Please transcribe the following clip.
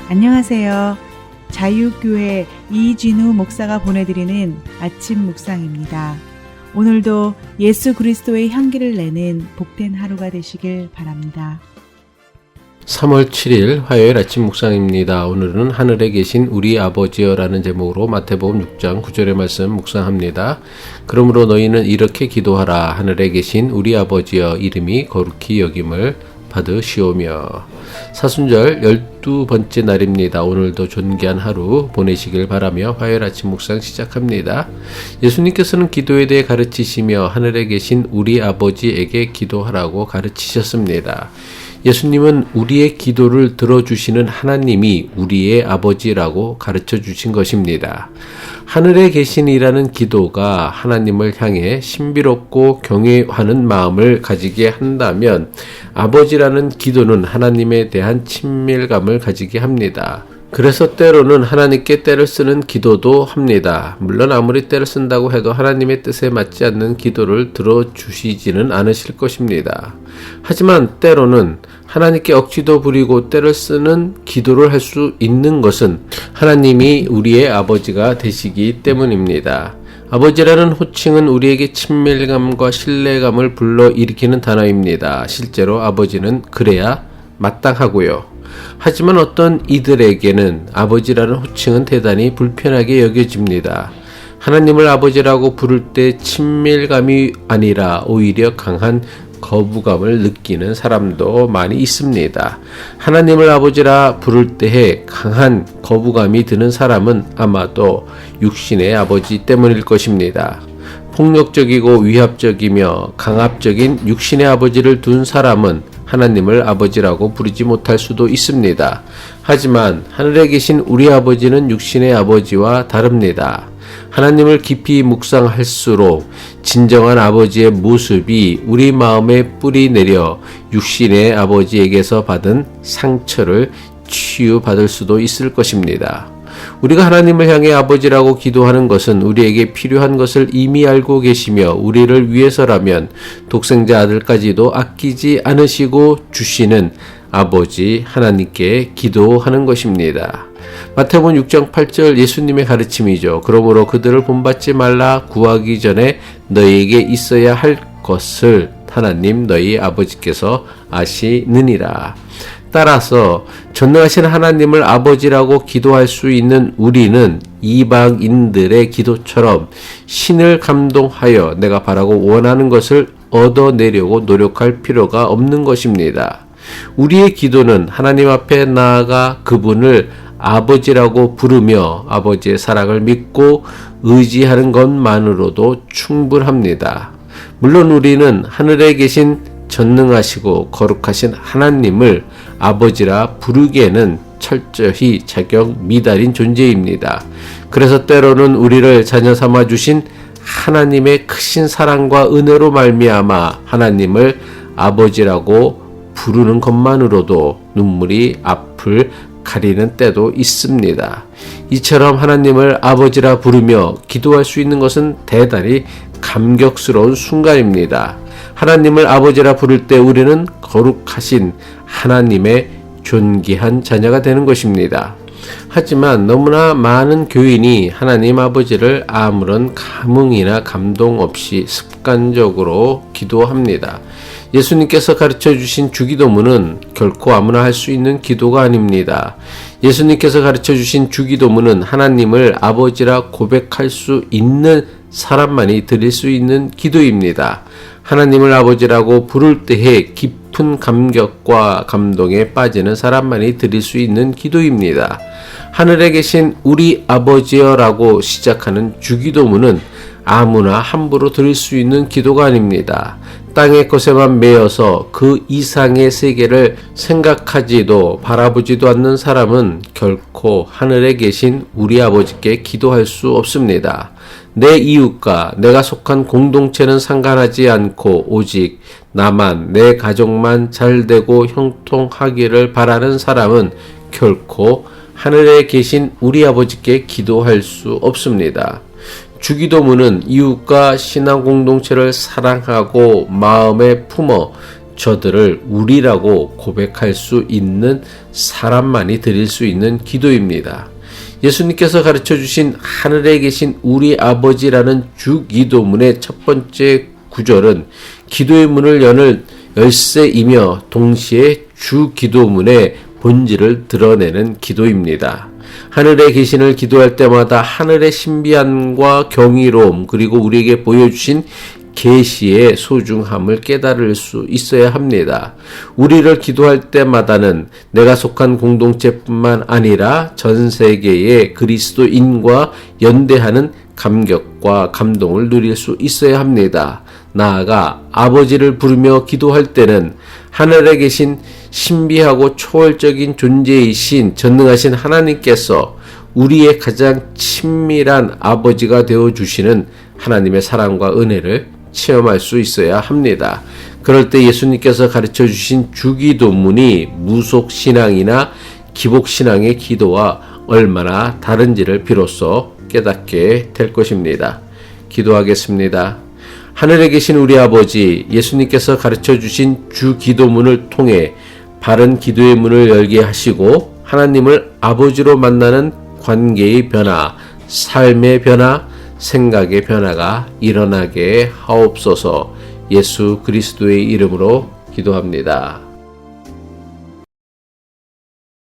안녕하세요. 자유교회 이진우 목사가 보내드리는 아침 묵상입니다. 오늘도 예수 그리스도의 향기를 내는 복된 하루가 되시길 바랍니다. 3월 7일 화요일 아침 묵상입니다. 오늘은 하늘에 계신 우리 아버지여라는 제목으로 마태복음 6장 9절의 말씀 묵상합니다. 그러므로 너희는 이렇게 기도하라. 하늘에 계신 우리 아버지여, 이름이 거룩히 여김을 받으시오며. 사순절 12번째 날입니다. 오늘도 존귀한 하루 보내시길 바라며 화요일 아침 묵상 시작합니다. 예수님께서는 기도에 대해 가르치시며 하늘에 계신 우리 아버지에게 기도하라고 가르치셨습니다. 예수님은 우리의 기도를 들어주시는 하나님이 우리의 아버지라고 가르쳐 주신 것입니다. 하늘에 계신이라는 기도가 하나님을 향해 신비롭고 경외하는 마음을 가지게 한다면, 아버지라는 기도는 하나님에 대한 친밀감을 가지게 합니다. 그래서 때로는 하나님께 때를 쓰는 기도도 합니다. 물론 아무리 때를 쓴다고 해도 하나님의 뜻에 맞지 않는 기도를 들어주시지는 않으실 것입니다. 하지만 때로는 하나님께 억지도 부리고 때를 쓰는 기도를 할 수 있는 것은 하나님이 우리의 아버지가 되시기 때문입니다. 아버지라는 호칭은 우리에게 친밀감과 신뢰감을 불러일으키는 단어입니다. 실제로 아버지는 그래야 마땅하고요. 하지만 어떤 이들에게는 아버지라는 호칭은 대단히 불편하게 여겨집니다. 하나님을 아버지라고 부를 때 친밀감이 아니라 오히려 강한 거부감을 느끼는 사람도 많이 있습니다. 하나님을 아버지라 부를 때에 강한 거부감이 드는 사람은 아마도 육신의 아버지 때문일 것입니다. 폭력적이고 위압적이며 강압적인 육신의 아버지를 둔 사람은 하나님을 아버지라고 부르지 못할 수도 있습니다. 하지만 하늘에 계신 우리 아버지는 육신의 아버지와 다릅니다. 하나님을 깊이 묵상할수록 진정한 아버지의 모습이 우리 마음에 뿌리 내려 육신의 아버지에게서 받은 상처를 치유받을 수도 있을 것입니다. 우리가 하나님을 향해 아버지라고 기도하는 것은 우리에게 필요한 것을 이미 알고 계시며 우리를 위해서라면 독생자 아들까지도 아끼지 않으시고 주시는 아버지 하나님께 기도하는 것입니다. 마태복음 6장 8절 예수님의 가르침이죠. 그러므로 그들을 본받지 말라. 구하기 전에 너희에게 있어야 할 것을 하나님 너희 아버지께서 아시느니라. 따라서 전능하신 하나님을 아버지라고 기도할 수 있는 우리는 이방인들의 기도처럼 신을 감동하여 내가 바라고 원하는 것을 얻어내려고 노력할 필요가 없는 것입니다. 우리의 기도는 하나님 앞에 나아가 그분을 아버지라고 부르며 아버지의 사랑을 믿고 의지하는 것만으로도 충분합니다. 물론 우리는 하늘에 계신 전능하시고 거룩하신 하나님을 아버지라 부르기에는 철저히 자격 미달인 존재입니다. 그래서 때로는 우리를 자녀 삼아 주신 하나님의 크신 사랑과 은혜로 말미암아 하나님을 아버지라고 부르는 것만으로도 눈물이 앞을 가리는 때도 있습니다. 이처럼 하나님을 아버지라 부르며 기도할 수 있는 것은 대단히 감격스러운 순간입니다. 하나님을 아버지라 부를 때 우리는 거룩하신 하나님의 존귀한 자녀가 되는 것입니다. 하지만 너무나 많은 교인이 하나님 아버지를 아무런 감흥이나 감동 없이 습관적으로 기도합니다. 예수님께서 가르쳐 주신 주기도문은 결코 아무나 할 수 있는 기도가 아닙니다. 예수님께서 가르쳐 주신 주기도문은 하나님을 아버지라 고백할 수 있는 사람만이 드릴 수 있는 기도입니다. 하나님을 아버지라고 부를 때에 깊은 감격과 감동에 빠지는 사람만이 드릴 수 있는 기도입니다. 하늘에 계신 우리 아버지여라고 시작하는 주기도문은 아무나 함부로 드릴 수 있는 기도가 아닙니다. 땅의 것에만 매여서 그 이상의 세계를 생각하지도 바라보지도 않는 사람은 결코 하늘에 계신 우리 아버지께 기도할 수 없습니다. 내 이웃과 내가 속한 공동체는 상관하지 않고 오직 나만, 내 가족만 잘되고 형통하기를 바라는 사람은 결코 하늘에 계신 우리 아버지께 기도할 수 없습니다. 주기도문은 이웃과 신앙 공동체를 사랑하고 마음에 품어 저들을 우리라고 고백할 수 있는 사람만이 드릴 수 있는 기도입니다. 예수님께서 가르쳐 주신 하늘에 계신 우리 아버지라는 주기도문의 첫 번째 구절은 기도의 문을 여는 열쇠이며 동시에 주기도문의 본질을 드러내는 기도입니다. 하늘에 계신을 기도할 때마다 하늘의 신비함과 경이로움 그리고 우리에게 보여주신 계시의 소중함을 깨달을 수 있어야 합니다. 우리를 기도할 때마다는 내가 속한 공동체뿐만 아니라 전 세계의 그리스도인과 연대하는 감격과 감동을 누릴 수 있어야 합니다. 나아가 아버지를 부르며 기도할 때는 하늘에 계신 신비하고 초월적인 존재이신 전능하신 하나님께서 우리의 가장 친밀한 아버지가 되어주시는 하나님의 사랑과 은혜를 체험할 수 있어야 합니다. 그럴 때 예수님께서 가르쳐 주신 주기도문이 무속신앙이나 기복신앙의 기도와 얼마나 다른지를 비로소 깨닫게 될 것입니다. 기도하겠습니다. 하늘에 계신 우리 아버지, 예수님께서 가르쳐 주신 주기도문을 통해 바른 기도의 문을 열게 하시고 하나님을 아버지로 만나는 관계의 변화, 삶의 변화, 생각의 변화가 일어나게 하옵소서. 예수 그리스도의 이름으로 기도합니다.